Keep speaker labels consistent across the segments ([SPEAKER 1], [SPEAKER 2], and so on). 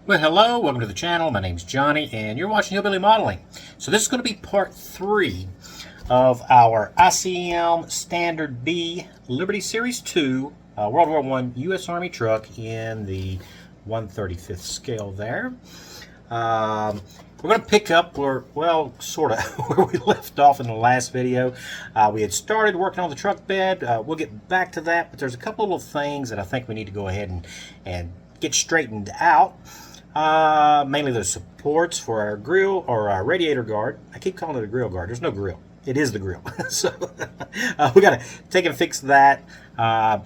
[SPEAKER 1] Well, hello, welcome to the channel. My name's Johnny, and you're watching Hillbilly Modeling. So this is going to be part 3 of our ICM Standard B Liberty Series 2 World War I US Army Truck in the 1/35th scale there. We're going to pick up where, well, sort of where we left off in the last video. We had started working on the truck bed. We'll get back to that, but there's a couple little things that I think we need to go ahead and get straightened out. Mainly the supports for our grill or our radiator guard. I keep calling it a grill guard. There's no grill. It is the grill. So we got to take and fix that. And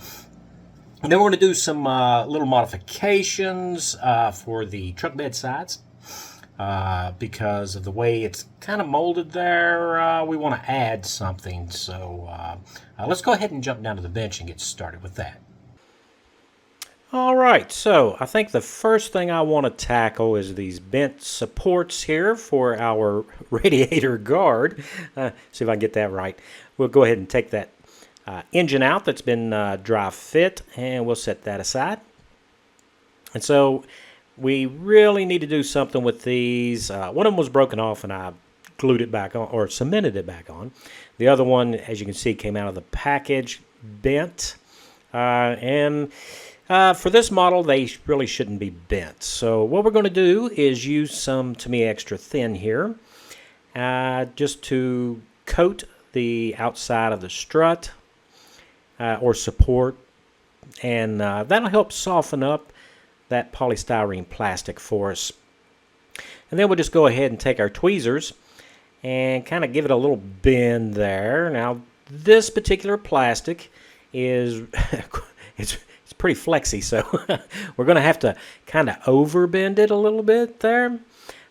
[SPEAKER 1] then we're going to do some little modifications for the truck bed sides. Because of the way it's kind of molded there, we want to add something. So let's go ahead and jump down to the bench and get started with that. Alright, so I think the first thing I want to tackle is these bent supports here for our radiator guard. See if I can get that right. We'll go ahead and take that engine out that's been dry fit, and we'll set that aside. And so we really need to do something with these. One of them was broken off and I glued it back on, or cemented it back on. The other one, as you can see, came out of the package bent. For this model, they really shouldn't be bent. So what we're going to do is use some To Me Extra Thin here, just to coat the outside of the strut or support, and that'll help soften up that polystyrene plastic for us. And then we'll just go ahead and take our tweezers and kind of give it a little bend there. Now, this particular plastic is it's pretty flexy, so we're going to have to kind of overbend it a little bit there.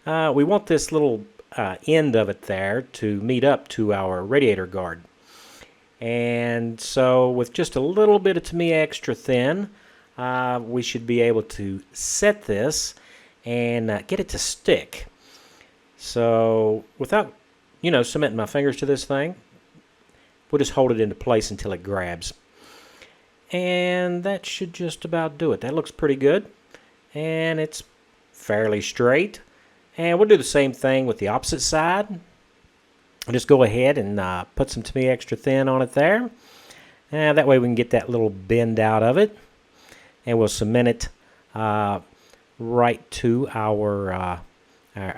[SPEAKER 1] We want this little end of it there to meet up to our radiator guard. And so with just a little bit of To Me Extra Thin, we should be able to set this and get it to stick. So without, cementing my fingers to this thing, we'll just hold it into place until it grabs. And that should just about do it. That looks pretty good, and it's fairly straight. And we'll do the same thing with the opposite side. I'll just go ahead and put some To Me Extra Thin on it there, and that way we can get that little bend out of it, and we'll cement it right to our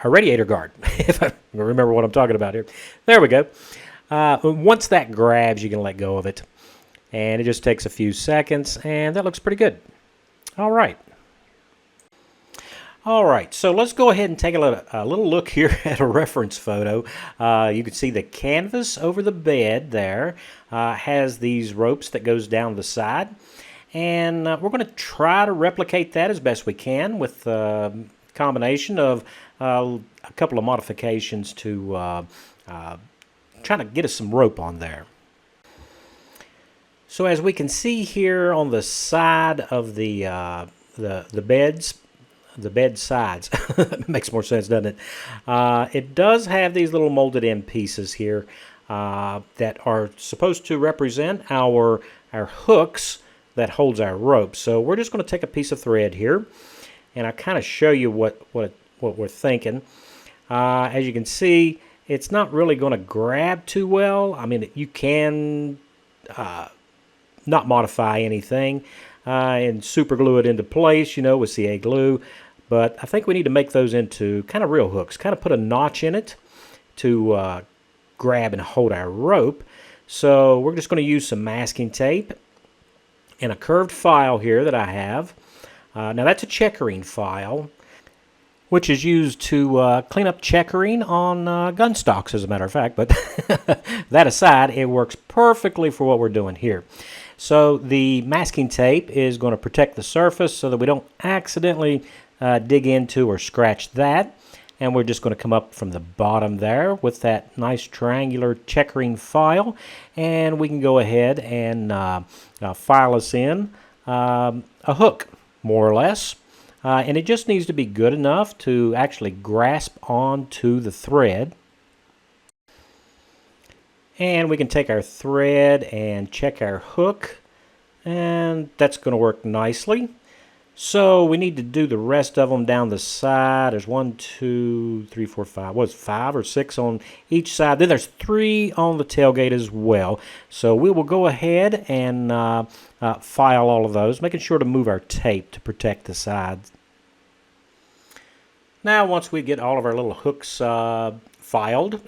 [SPEAKER 1] radiator guard. If I remember what I'm talking about here. There we go. Once that grabs, you can let go of it. And it just takes a few seconds, and that looks pretty good. All right, so let's go ahead and take a little look here at a reference photo. You can see the canvas over the bed there has these ropes that goes down the side. And we're going to try to replicate that as best we can with a combination of a couple of modifications to try to get us some rope on there. So as we can see here on the side of the bed sides, it makes more sense, doesn't it? It does have these little molded in pieces here that are supposed to represent our hooks that holds our rope. So we're just going to take a piece of thread here, and I'll kind of show you what we're thinking. As you can see, it's not really going to grab too well. I mean, you can not modify anything and super glue it into place, with CA glue. But I think we need to make those into kind of real hooks, kind of put a notch in it to grab and hold our rope. So we're just going to use some masking tape and a curved file here that I have. Now that's a checkering file, which is used to clean up checkering on gun stocks, as a matter of fact. But that aside, it works perfectly for what we're doing here. So the masking tape is going to protect the surface so that we don't accidentally dig into or scratch that. And we're just going to come up from the bottom there with that nice triangular checkering file. And we can go ahead and file us in a hook, more or less. And it just needs to be good enough to actually grasp onto the thread. And we can take our thread and check our hook, and that's going to work nicely. So we need to do the rest of them down the side. There's 1, 2, 3, 4, 5. What's 5 or 6 on each side? Then there's 3 on the tailgate as well. So we will go ahead and file all of those, making sure to move our tape to protect the sides. Now, once we get all of our little hooks filed,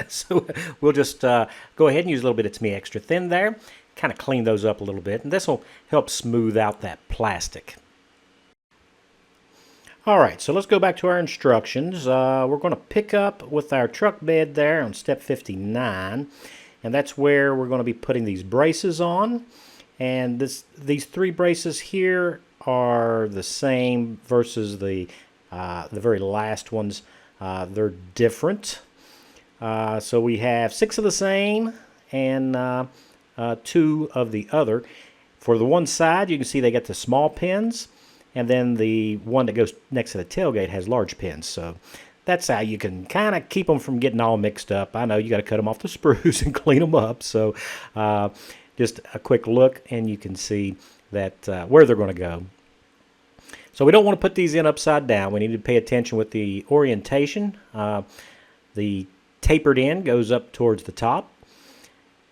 [SPEAKER 1] so we'll just go ahead and use a little bit of To Me Extra Thin there, kind of clean those up a little bit, and this will help smooth out that plastic. All right, so let's go back to our instructions. We're going to pick up with our truck bed there on step 59, and that's where we're going to be putting these braces on. And these 3 braces here are the same versus the very last ones. They're different. So we have 6 of the same and 2 of the other. For the one side, you can see they got the small pins. And then the one that goes next to the tailgate has large pins. So that's how you can kind of keep them from getting all mixed up. I know you got to cut them off the sprues and clean them up. So just a quick look and you can see that where they're going to go. So we don't want to put these in upside down. We need to pay attention with the orientation. The tapered end goes up towards the top.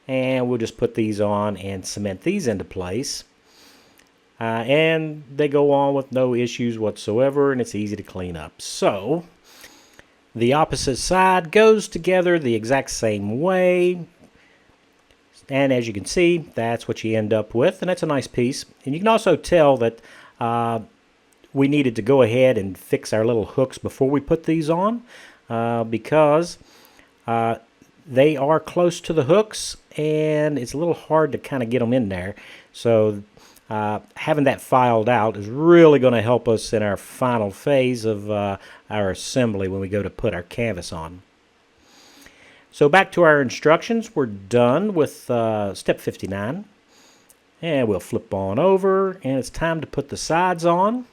[SPEAKER 1] And we'll just put these on and cement these into place. And they go on with no issues whatsoever, and it's easy to clean up. So the opposite side goes together the exact same way. And as you can see, that's what you end up with, and that's a nice piece. And you can also tell that we needed to go ahead and fix our little hooks before we put these on because they are close to the hooks, and it's a little hard to kind of get them in there. So having that filed out is really going to help us in our final phase of our assembly when we go to put our canvas on. So back to our instructions. We're done with step 59. And we'll flip on over, and it's time to put the sides on.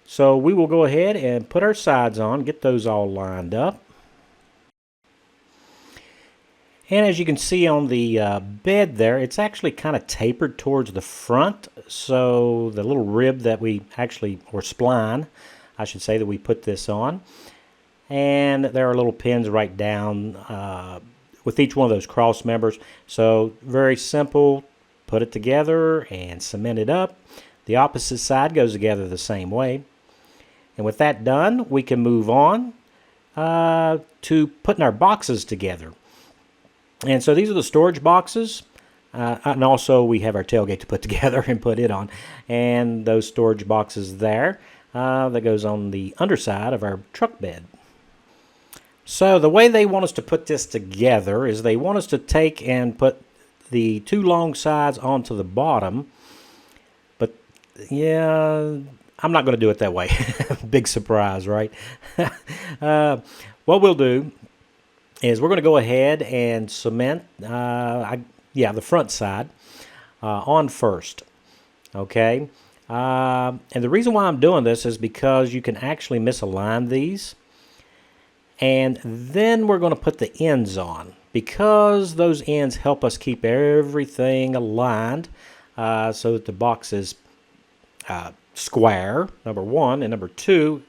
[SPEAKER 1] So we will go ahead and put our sides on, get those all lined up. And as you can see on the bed there, it's actually kind of tapered towards the front. So the little rib that we actually, or spline, I should say, that we put this on. And there are little pins right down with each one of those cross members. So very simple, put it together and cement it up. The opposite side goes together the same way. And with that done, we can move on to putting our boxes together. And so these are the storage boxes, and also we have our tailgate to put together and put it on. And those storage boxes there, that goes on the underside of our truck bed. So the way they want us to put this together is they want us to take and put the 2 long sides onto the bottom. But yeah, I'm not going to do it that way. Big surprise, right? What we'll do is we're going to go ahead and cement the front side on first. Okay? And the reason why I'm doing this is because you can actually misalign these. And then we're going to put the ends on, because those ends help us keep everything aligned so that the box is square, number 1, and number 2,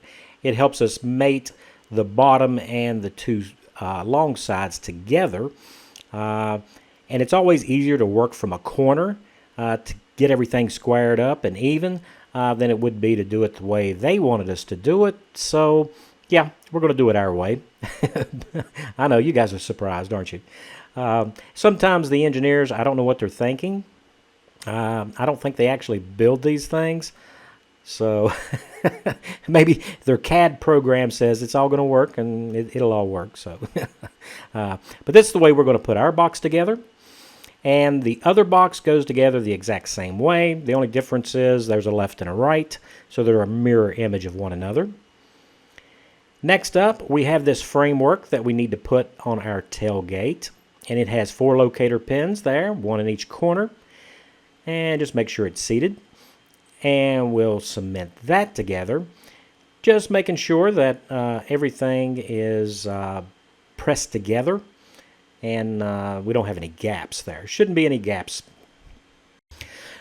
[SPEAKER 1] it helps us mate the bottom and the 2 long sides together, and it's always easier to work from a corner to get everything squared up and even than it would be to do it the way they wanted us to do it. So yeah, we're going to do it our way. I know you guys are surprised, aren't you? Sometimes the engineers, I don't know what they're thinking. I don't think they actually build these things. So maybe their CAD program says it's all going to work, and it'll all work. So, but this is the way we're going to put our box together. And the other box goes together the exact same way. The only difference is there's a left and a right, so they're a mirror image of one another. Next up, we have this framework that we need to put on our tailgate. And it has 4 locator pins there, 1 in each corner. And just make sure it's seated. And we'll cement that together, just making sure that everything is pressed together and we don't have any gaps there. Shouldn't be any gaps.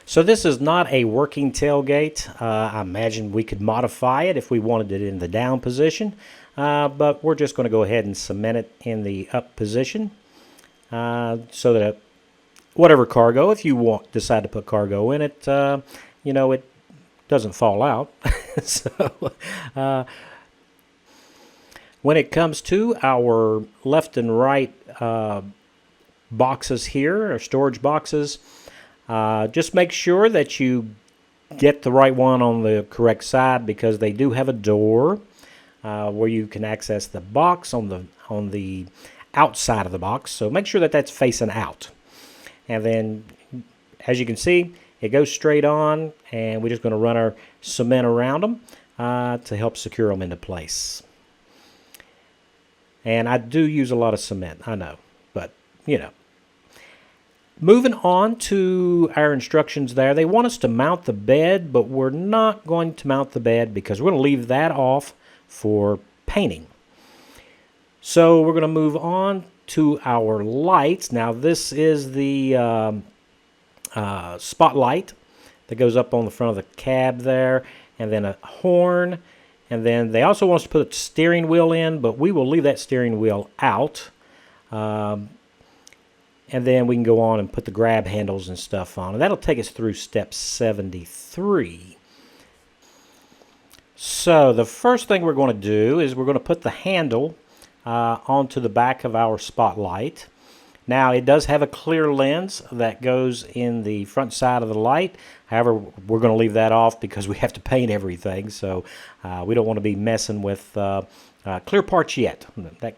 [SPEAKER 1] So this is not a working tailgate. I imagine we could modify it if we wanted it in the down position, but we're just going to go ahead and cement it in the up position so that whatever cargo, if you decide to put cargo in it, you know, it doesn't fall out. So when it comes to our left and right boxes here, or storage boxes, just make sure that you get the right one on the correct side, because they do have a door where you can access the box on the outside of the box. So make sure that that's facing out. And then, as you can see, it goes straight on, and we're just going to run our cement around them to help secure them into place. And I do use a lot of cement, I know, but, you know. Moving on to our instructions there, they want us to mount the bed, but we're not going to mount the bed because we're going to leave that off for painting. So we're going to move on to our lights. Now this is the spotlight that goes up on the front of the cab there, and then a horn, and then they also want us to put a steering wheel in, but we will leave that steering wheel out. And then we can go on and put the grab handles and stuff on. And that'll take us through step 73. So the first thing we're going to do is we're going to put the handle onto the back of our spotlight. Now it does have a clear lens that goes in the front side of the light. However, we're going to leave that off because we have to paint everything. So we don't want to be messing with clear parts yet.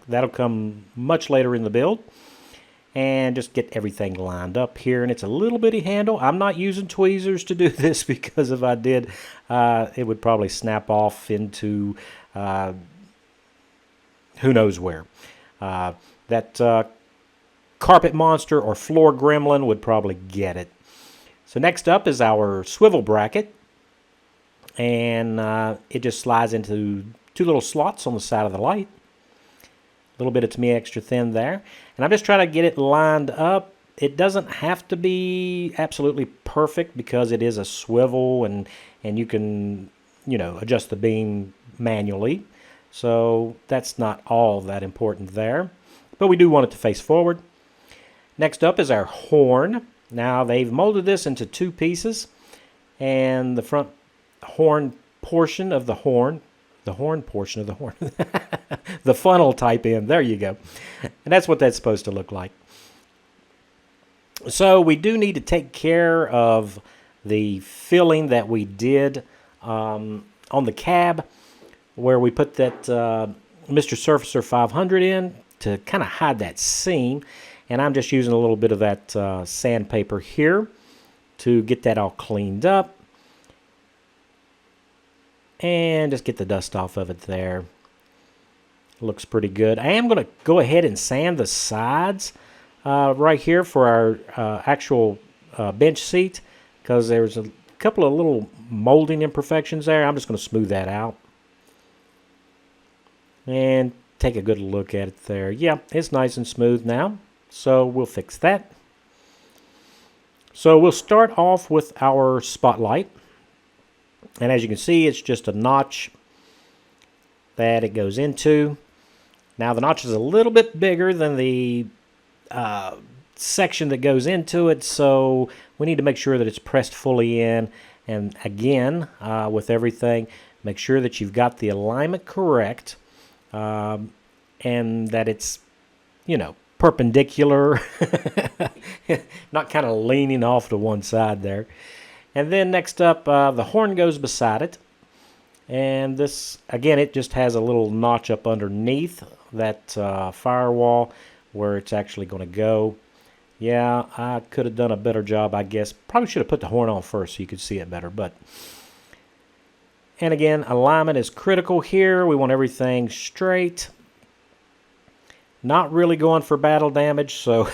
[SPEAKER 1] That'll come much later in the build. And just get everything lined up here. And it's a little bitty handle. I'm not using tweezers to do this because if I did, it would probably snap off into who knows where. That carpet monster or floor gremlin would probably get it. So next up is our swivel bracket. And it just slides into two little slots on the side of the light. A little bit of Tamiya extra thin there. And I'm just trying to get it lined up. It doesn't have to be absolutely perfect because it is a swivel, and you can, you know, adjust the beam manually. So that's not all that important there. But we do want it to face forward. Next up is our horn. Now they've molded this into two pieces. And the front horn portion of the horn, the funnel type end, there you go. And that's what that's supposed to look like. So we do need to take care of the filling that we did on the cab, where we put that Mr. Surfacer 500 in to kind of hide that seam. And I'm just using a little bit of that sandpaper here to get that all cleaned up. And just get the dust off of it there. Looks pretty good. I am going to go ahead and sand the sides right here for our actual bench seat, because there's a couple of little molding imperfections there. I'm just going to smooth that out. And take a good look at it there. Yeah, it's nice and smooth now. So we'll fix that. So we'll start off with our spotlight. And as you can see, it's just a notch that it goes into. Now the notch is a little bit bigger than the section that goes into it, so we need to make sure that it's pressed fully in. And again, with everything, make sure that you've got the alignment correct, and that it's, you know, perpendicular, not kind of leaning off to one side there. And then next up, the horn goes beside it. And this, again, it just has a little notch up underneath that firewall where it's actually going to go. Yeah, I could have done a better job, I guess. Probably should have put the horn on first so you could see it better. And again, alignment is critical here. We want everything straight. Not really going for battle damage, so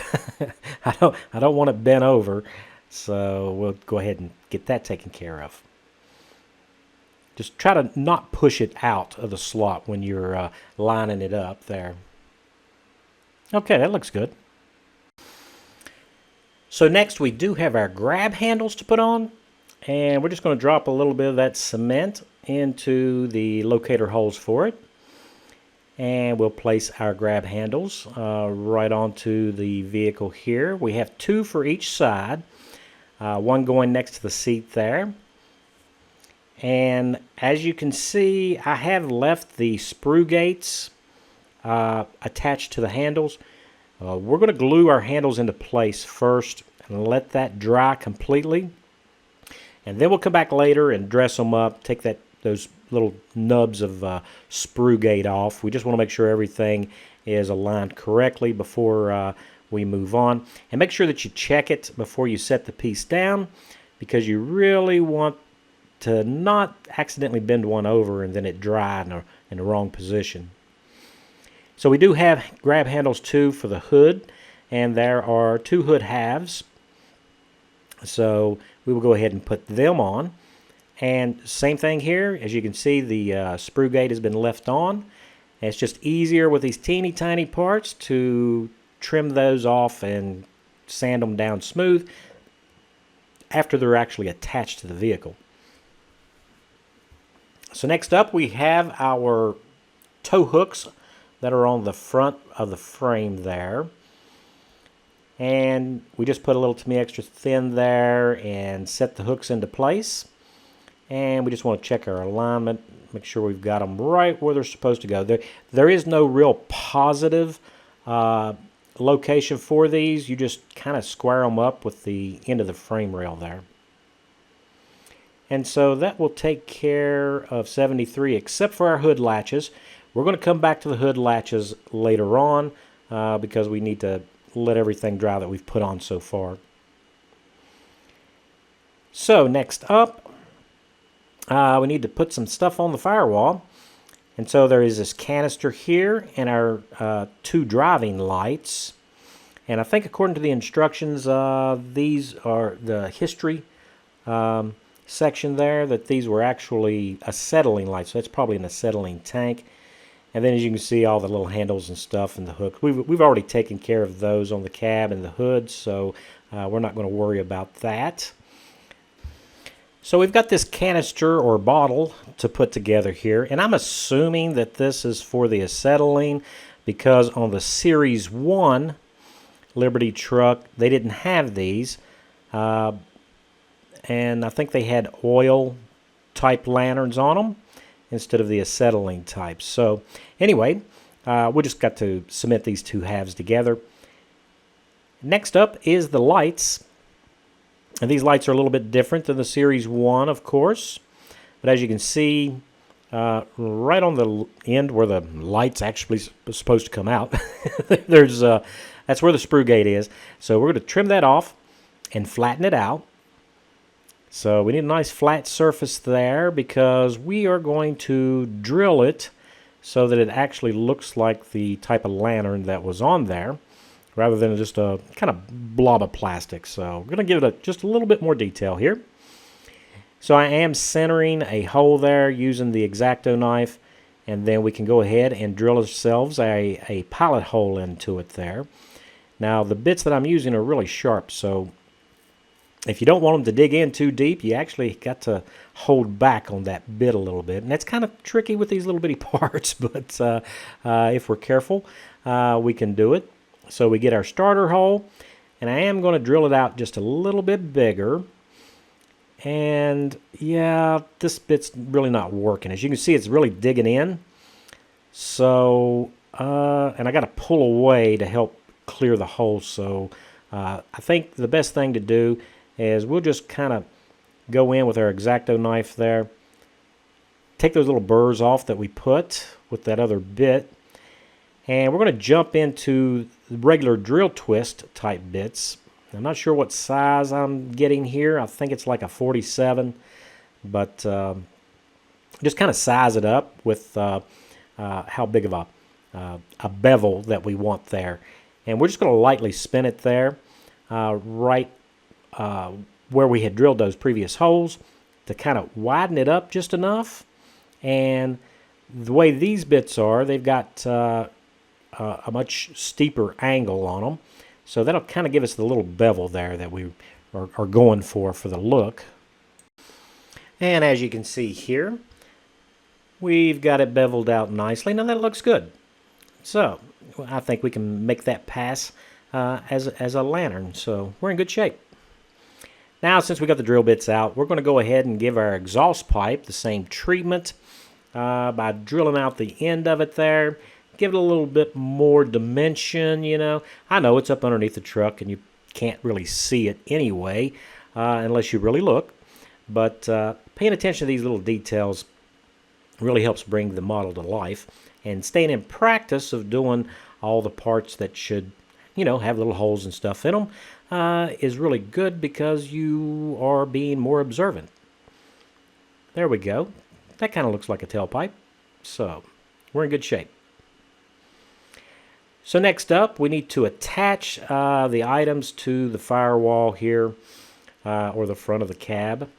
[SPEAKER 1] I don't want it bent over. So we'll go ahead and get that taken care of. Just try to not push it out of the slot when you're lining it up there. Okay, that looks good. So next we do have our grab handles to put on, and we're just going to drop a little bit of that cement into the locator holes for it. And we'll place our grab handles right onto the vehicle here. We have two for each side, one going next to the seat there. And as you can see, I have left the sprue gates attached to the handles. We're going to glue our handles into place first and let that dry completely. And then we'll come back later and dress them up, take those little nubs of sprue gate off. We just want to make sure everything is aligned correctly before we move on. And make sure that you check it before you set the piece down, because you really want to not accidentally bend one over and then it dry in the wrong position. So we do have grab handles too for the hood, and there are two hood halves. So we will go ahead and put them on. And same thing here, as you can see, the sprue gate has been left on. And it's just easier with these teeny tiny parts to trim those off and sand them down smooth after they're actually attached to the vehicle. So next up we have our tow hooks that are on the front of the frame there. And we just put a little to me extra thin there and set the hooks into place. And we just want to check our alignment, make sure we've got them right where they're supposed to go. There is no real positive location for these. You just kind of square them up with the end of the frame rail there. And so that will take care of 73, except for our hood latches. We're going to come back to the hood latches later on because we need to let everything dry that we've put on so far. So next up, we need to put some stuff on the firewall. And so there is this canister here and our two driving lights. And I think according to the instructions, these are the history section there, that these were actually acetylene lights. So that's probably an acetylene tank. And then as you can see, all the little handles and stuff and the hooks. We've already taken care of those on the cab and the hood, so we're not going to worry about that. So we've got this canister or bottle to put together here, and I'm assuming that this is for the acetylene because on the Series 1 Liberty truck, they didn't have these. And I think they had oil type lanterns on them instead of the acetylene types. So anyway, we just got to cement these two halves together. Next up is the lights. And these lights are a little bit different than the Series 1, of course. But as you can see, right on the end where the light's actually supposed to come out, that's where the sprue gate is. So we're going to trim that off and flatten it out. So we need a nice flat surface there because we are going to drill it so that it actually looks like the type of lantern that was on there, rather than just a kind of blob of plastic. So we're going to give it just a little bit more detail here. So I am centering a hole there using the X-Acto knife, and then we can go ahead and drill ourselves a pilot hole into it there. Now the bits that I'm using are really sharp, so if you don't want them to dig in too deep, you actually got to hold back on that bit a little bit. And that's kind of tricky with these little bitty parts, but if we're careful, we can do it. So we get our starter hole, and I am going to drill it out just a little bit bigger. And yeah, this bit's really not working. As you can see, it's really digging in. So, and I got to pull away to help clear the hole. So I think the best thing to do is we'll just kind of go in with our X-Acto knife there, take those little burrs off that we put with that other bit, and we're going to jump into the regular drill twist type bits. I'm not sure what size I'm getting here. I think it's like a 47, but just kind of size it up with how big of a bevel that we want there. And we're just going to lightly spin it there, right where we had drilled those previous holes, to kind of widen it up just enough. And the way these bits are, they've got a much steeper angle on them. So that'll kind of give us the little bevel there that we are going for the look. And as you can see here, we've got it beveled out nicely. Now that looks good. So I think we can make that pass as a lantern. So we're in good shape. Now, since we got the drill bits out, we're going to go ahead and give our exhaust pipe the same treatment by drilling out the end of it there. Give it a little bit more dimension, you know. I know it's up underneath the truck and you can't really see it anyway unless you really look. But paying attention to these little details really helps bring the model to life. And staying in practice of doing all the parts that should, you know, have little holes and stuff in them is really good because you are being more observant. There we go. That kind of looks like a tailpipe. So we're in good shape. So next up, we need to attach the items to the firewall here or the front of the cab.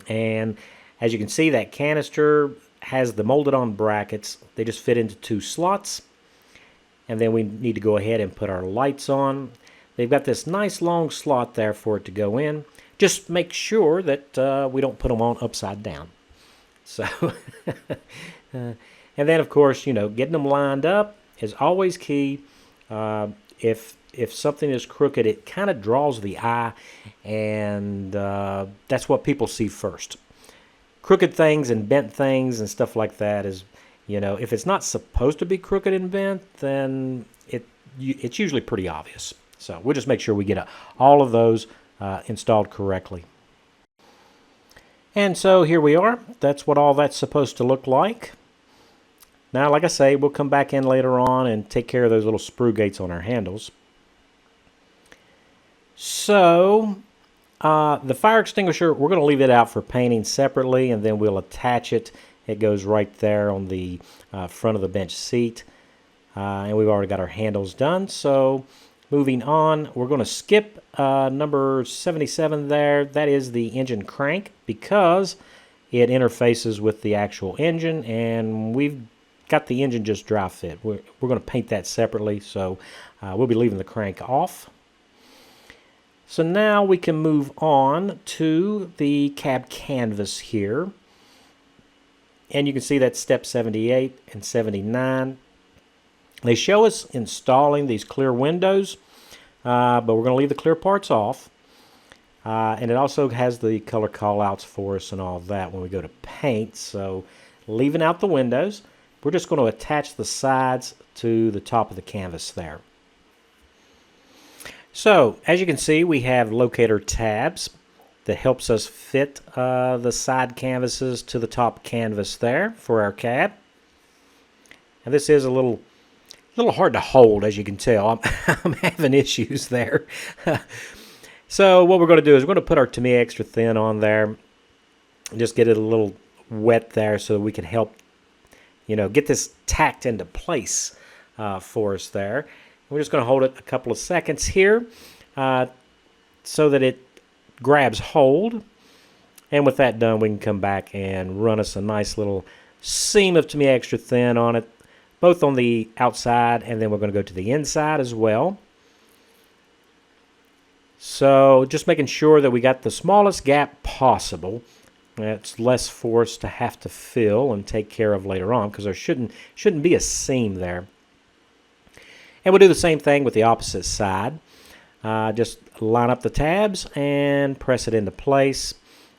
[SPEAKER 1] And as you can see, that canister has the molded on brackets. They just fit into 2 slots. And then we need to go ahead and put our lights on. They've got this nice long slot there for it to go in. Just make sure that we don't put them on upside down. So, and then of course, you know, getting them lined up is always key. If something is crooked, it kind of draws the eye, and that's what people see first. Crooked things and bent things and stuff like that is, you know, if it's not supposed to be crooked and bent, then it's usually pretty obvious. So we'll just make sure we get all of those installed correctly. And so here we are. That's what all that's supposed to look like. Now, like I say, we'll come back in later on and take care of those little sprue gates on our handles. So the fire extinguisher, we're going to leave it out for painting separately, and then we'll attach it. It goes right there on the front of the bench seat. And we've already got our handles done. So moving on, we're going to skip number 77 there. That is the engine crank because it interfaces with the actual engine, and we've got the engine just dry fit. We're going to paint that separately, so we'll be leaving the crank off. So now we can move on to the cab canvas here. And you can see that step 78 and 79. They show us installing these clear windows, but we're going to leave the clear parts off. And it also has the color callouts for us and all that when we go to paint. So leaving out the windows, we're just going to attach the sides to the top of the canvas there. So as you can see, we have locator tabs that helps us fit the side canvases to the top canvas there for our cab. And this is a little hard to hold, as you can tell. I'm having issues there. So what we're going to do is we're going to put our Tamiya extra thin on there. Just get it a little wet there so that we can help, you know, get this tacked into place for us there. We're just going to hold it a couple of seconds here so that it grabs hold. And with that done, we can come back and run us a nice little seam of Tamiya extra thin on it, both on the outside, and then we're going to go to the inside as well. So just making sure that we got the smallest gap possible. It's less for us to have to fill and take care of later on because there shouldn't be a seam there. And we'll do the same thing with the opposite side. Just line up the tabs and press it into place,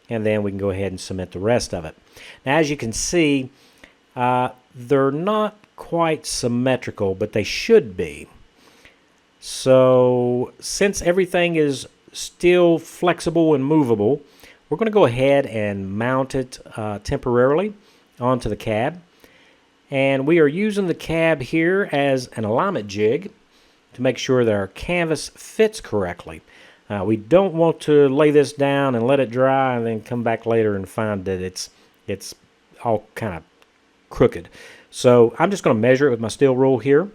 [SPEAKER 1] and then we can go ahead and cement the rest of it. Now, as you can see, they're not quite symmetrical, but they should be. So since everything is still flexible and movable, we're going to go ahead and mount it temporarily onto the cab. And we are using the cab here as an alignment jig to make sure that our canvas fits correctly. We don't want to lay this down and let it dry and then come back later and find that it's all kind of crooked. So I'm just going to measure it with my steel rule here.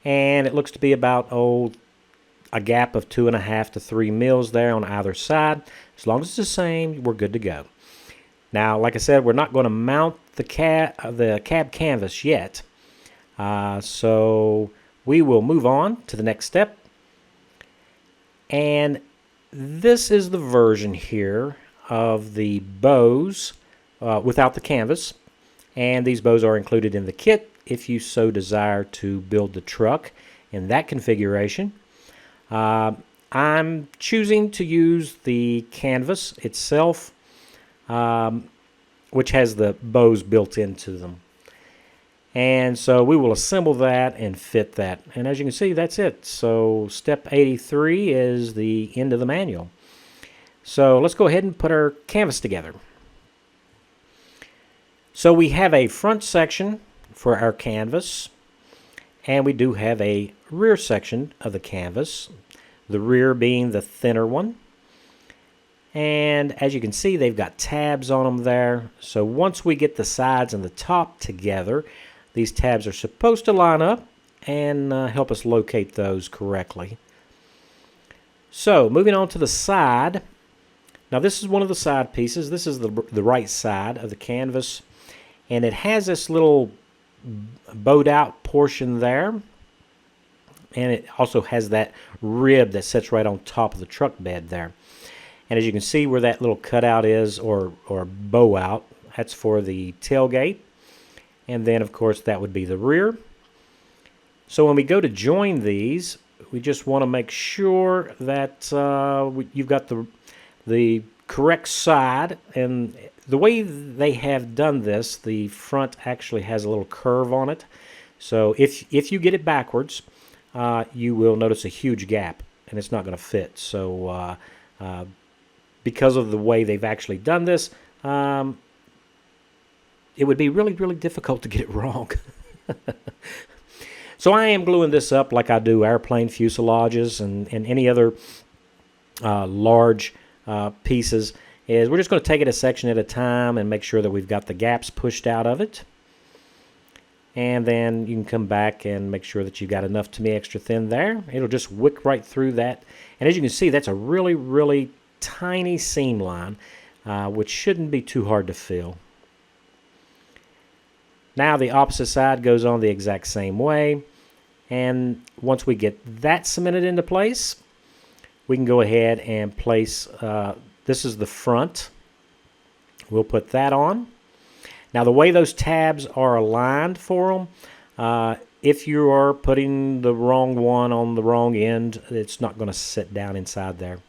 [SPEAKER 1] And it looks to be about, a gap of 2.5 to 3 mils there on either side. As long as it's the same, we're good to go. Now, like I said, we're not going to mount the cab canvas yet. So we will move on to the next step. And this is the version here of the bows without the canvas. And these bows are included in the kit if you so desire to build the truck in that configuration. I'm choosing to use the canvas itself, which has the bows built into them. And so we will assemble that and fit that. And as you can see, that's it. So step 83 is the end of the manual. So let's go ahead and put our canvas together. So we have a front section for our canvas, and we do have a rear section of the canvas, the rear being the thinner one. And as you can see, they've got tabs on them there. So once we get the sides and the top together, these tabs are supposed to line up and help us locate those correctly. So moving on to the side. Now this is one of the side pieces. This is the right side of the canvas. And it has this little bowed out portion there. And it also has that rib that sits right on top of the truck bed there. And as you can see where that little cutout is, or bow out, that's for the tailgate. And then, of course, that would be the rear. So when we go to join these, we just want to make sure that you've got the correct side. And the way they have done this, the front actually has a little curve on it. So if you get it backwards, you will notice a huge gap, and it's not going to fit. So because of the way they've actually done this, it would be really, really difficult to get it wrong. So I am gluing this up like I do airplane fuselages and any other large pieces. We're just going to take it a section at a time and make sure that we've got the gaps pushed out of it. And then you can come back and make sure that you've got enough to me extra thin there. It'll just wick right through that. And as you can see, that's a really, really tiny seam line, which shouldn't be too hard to fill. Now the opposite side goes on the exact same way. And once we get that cemented into place, we can go ahead and place, this is the front. We'll put that on. Now the way those tabs are aligned for them, if you are putting the wrong one on the wrong end, it's not going to sit down inside there.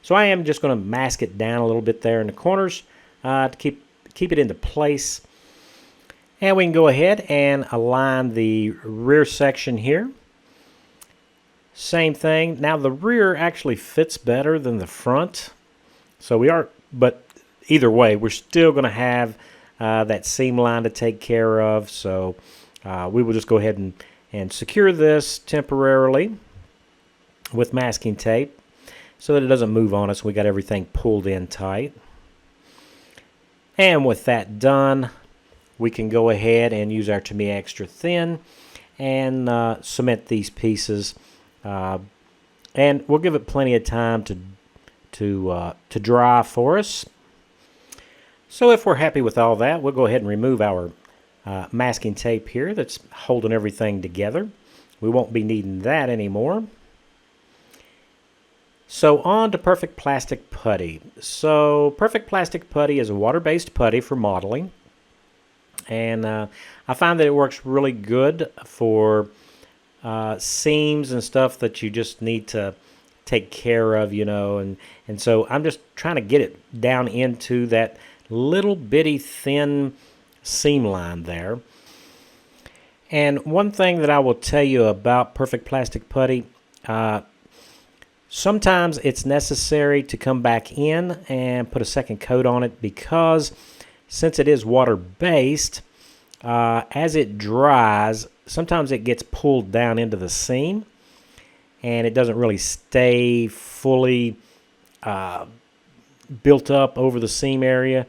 [SPEAKER 1] So I am just going to mask it down a little bit there in the corners to keep it into place. And we can go ahead and align the rear section here. Same thing. Now the rear actually fits better than the front. So but either way, we're still going to have that seam line to take care of. So we will just go ahead and secure this temporarily with masking tape so that it doesn't move on us. We got everything pulled in tight. And with that done, we can go ahead and use our To Me Extra Thin and cement these pieces. And we'll give it plenty of time to dry for us. So if we're happy with all that, we'll go ahead and remove our masking tape here that's holding everything together. We won't be needing that anymore. So on to Perfect Plastic Putty. So Perfect Plastic Putty is a water-based putty for modeling. And I find that it works really good for seams and stuff that you just need to take care of, you know. And so I'm just trying to get it down into that little bitty thin seam line there. And one thing that I will tell you about Perfect Plastic Putty, sometimes it's necessary to come back in and put a second coat on it because since it is water-based, as it dries, sometimes it gets pulled down into the seam and it doesn't really stay fully built up over the seam area.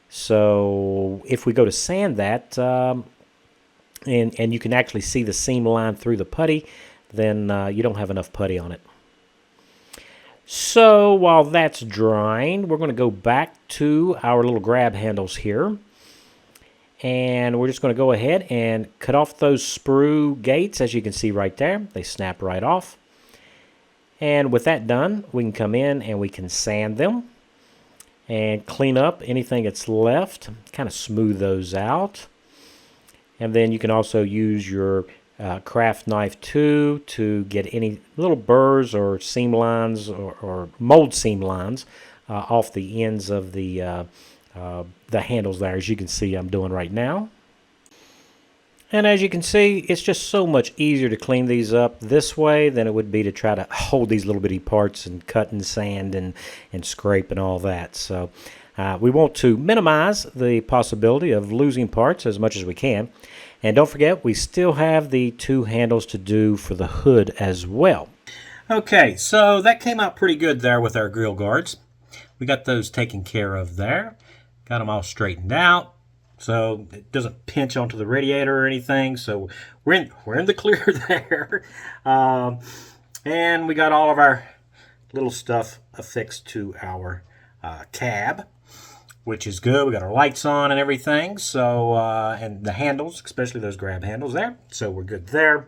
[SPEAKER 1] So if we go to sand that, and you can actually see the seam line through the putty, then you don't have enough putty on it. So while that's drying, we're going to go back to our little grab handles here. And we're just going to go ahead and cut off those sprue gates. As you can see right there, they snap right off. And with that done, we can come in and we can sand them and clean up anything that's left, kind of smooth those out. And then you can also use your craft knife too to get any little burrs or seam lines or mold seam lines off the ends of the handles there, as you can see I'm doing right now. And as you can see, it's just so much easier to clean these up this way than it would be to try to hold these little bitty parts and cut and sand and scrape and all that. So we want to minimize the possibility of losing parts as much as we can. And don't forget, we still have the 2 handles to do for the hood as well. Okay, so that came out pretty good there with our grill guards. We got those taken care of there. Got them all straightened out, so it doesn't pinch onto the radiator or anything. So we're in the clear there. And we got all of our little stuff affixed to our cab, which is good. We got our lights on and everything. So and the handles, especially those grab handles there. So we're good there.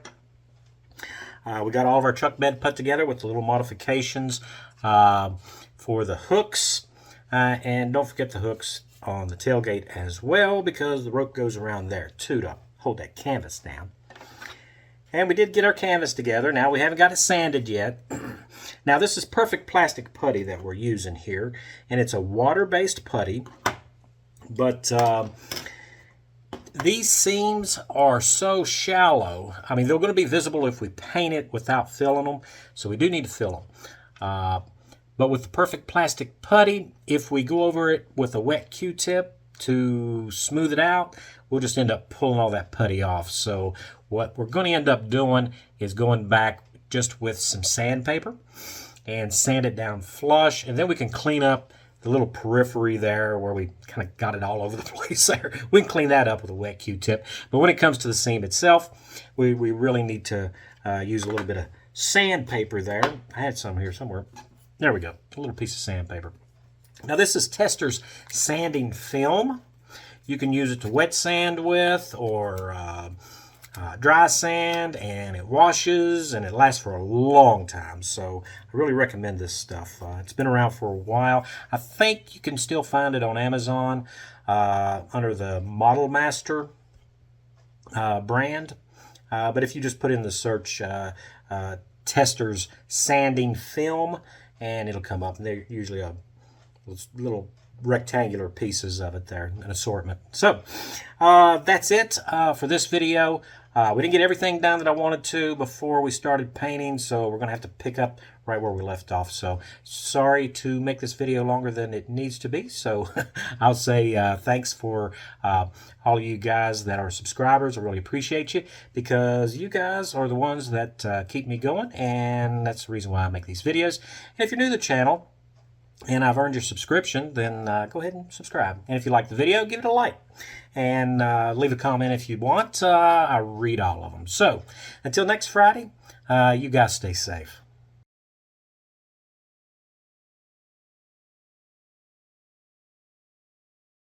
[SPEAKER 1] We got all of our truck bed put together with the little modifications for the hooks. And don't forget the hooks on the tailgate as well, because the rope goes around there too to hold that canvas down. And we did get our canvas together. Now we haven't got it sanded yet. Now this is perfect plastic putty that we're using here, and it's a water-based putty, but these seams are so shallow. I mean, they're going to be visible if we paint it without filling them, so we do need to fill them. But with the perfect plastic putty, if we go over it with a wet Q-tip to smooth it out, we'll just end up pulling all that putty off. So what we're going to end up doing is going back just with some sandpaper and sand it down flush, and then we can clean up the little periphery there where we kind of got it all over the place there. We can clean that up with a wet Q-tip. But when it comes to the seam itself, we really need to use a little bit of sandpaper there. I had some here somewhere. There we go, a little piece of sandpaper. Now this is Tester's sanding film. You can use it to wet sand with or dry sand, and it washes and it lasts for a long time. So I really recommend this stuff. It's been around for a while. I think you can still find it on Amazon under the Model Master brand. But if you just put in the search Tester's sanding film, and it'll come up, and they're usually a little rectangular pieces of it there, an assortment. So that's it for this video. We didn't get everything done that I wanted to before we started painting, so we're going to have to pick up right where we left off. So sorry to make this video longer than it needs to be. So I'll say thanks for all of you guys that are subscribers. I really appreciate you, because you guys are the ones that keep me going, and that's the reason why I make these videos. And if you're new to the channel and I've earned your subscription, then go ahead and subscribe. And if you like the video, give it a like. And leave a comment if you want. I read all of them. So until next Friday, you guys stay safe.